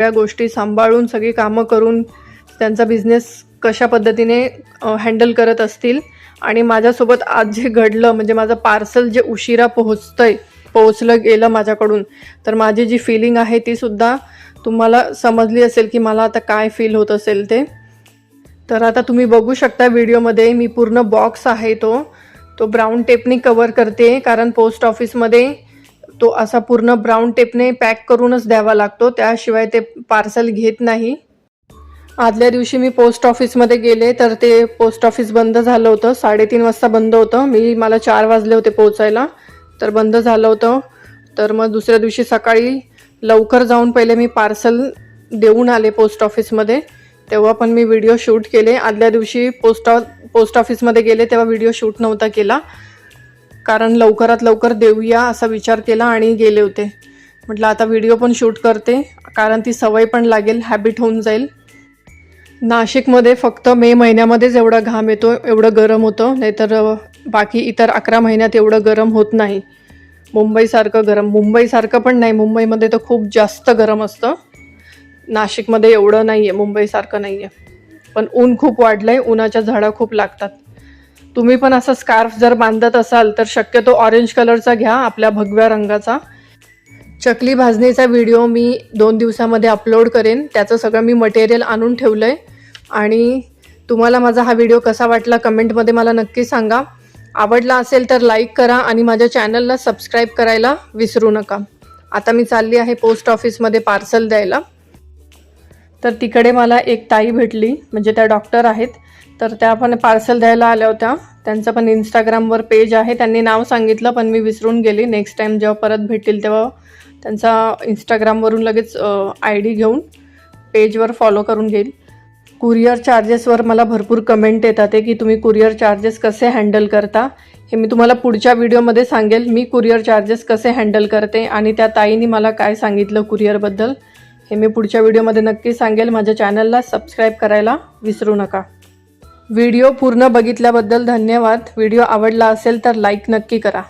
सगळ्या गोष्टी सांभाळून सगळी कामं करून त्यांचा बिझनेस कशा पद्धतीने हँडल करत असतील. आणि माझ्यासोबत आज जे घडलं म्हणजे माझं पार्सल जे उशिरा पोहोचलं गेलं माझ्याकडून, तर माझी जी फिलिंग आहे ती सुद्धा तुम्हाला समजली असेल की मला आता काय फील होत असेल ते. तर आता तुम्ही बघू शकता व्हिडिओमध्ये मी पूर्ण बॉक्स आहे तो ब्राऊन टेपने कवर करते, कारण पोस्ट ऑफिसमध्ये तो असा पूर्ण ब्राऊन टेपने पॅक करूनच द्यावा लागतो, त्याशिवाय ते पार्सल घेत नाही. आदल्या दिवशी मी पोस्ट ऑफिसमध्ये गेले तर ते पोस्ट ऑफिस बंद झालं होतं. 3:30 वाजता बंद होतं. मला 4 वाजले होते पोहोचायला, तर बंद झालं होतं. तर मग दुसऱ्या दिवशी सकाळी लवकर जाऊन पहिले मी पार्सल देऊन आले पोस्ट ऑफिसमध्ये. तेव्हा पण मी व्हिडिओ शूट केले. आदल्या दिवशी पोस्ट ऑफिसमध्ये गेले तेव्हा व्हिडिओ शूट नव्हता केला, कारण लवकरात लवकर देऊया असा विचार केला आणि गेले होते. म्हटलं आता व्हिडिओ पण शूट करते, कारण ती सवय पण लागेल, हॅबिट होऊन जाईल. नाशिकमध्ये फक्त मे महिन्यामध्येच एवढा घाम येतो, एवढं गरम होतं, नाहीतर बाकी इतर 11 महिन्यात एवढं गरम होत नाही. मुंबईसारखं पण नाही, मुंबईमध्ये तर खूप जास्त गरम असतं. नाशिकमध्ये एवढं नाही आहे, मुंबईसारखं नाही आहे. पण ऊन खूप वाढलं आहे, उन्हाच्या झळा खूप लागतात. तुम्ही पण असा स्कार्फ जर बांधत असाल तर शक्यतो ऑरेंज कलरचा घ्या, आपल्या भगव्या रंगाचा. चकली भाजणीचा व्हिडिओ मी 2 दिवसामध्ये अपलोड करेन. त्याचं सगळं मी मटेरियल आणून ठेवलं आहे. आणि तुम्हाला माझा हा व्हिडिओ कसा वाटला कमेंटमध्ये मला नक्की सांगा. आवडला असेल तर लाईक करा आणि माझ्या चॅनलला सबस्क्राईब करायला विसरू नका. आता मी चालली आहे पोस्ट ऑफिसमध्ये पार्सल द्यायला. तर तिकडे मला एक ताई भेटली, म्हणजे त्या डॉक्टर आहेत. तर त्या पण पार्सल द्यायला आल्या होत्या. त्यांचं पण इंस्टाग्रामवर पेज आहे. त्यांनी नाव सांगितलं पण मी विसरून गेली. नेक्स्ट टाईम जेव्हा परत भेटतील तेव्हा त्यांचा इंस्टाग्रामवरून लगेच ID घेऊन पेजवर फॉलो करून घेईल. कुरिअर चार्जेसवर मला भरपूर कमेंट येतात की तुम्ही कुरिअर चार्जेस कसे हँडल करता. हे मी तुम्हाला पुढच्या व्हिडिओमध्ये सांगेल, मी कुरिअर चार्जेस कसे हँडल करते आणि त्या ताईंनी मला काय सांगितलं कुरिअरबद्दल हे मी पुढच्या व्हिडिओमध्ये नक्की सांगेल. माझ्या चॅनलला सबस्क्राईब करायला विसरू नका. व्हिडिओ पूर्ण बघितल्याबद्दल धन्यवाद. व्हिडिओ आवडला असेल तर लाईक नक्की करा.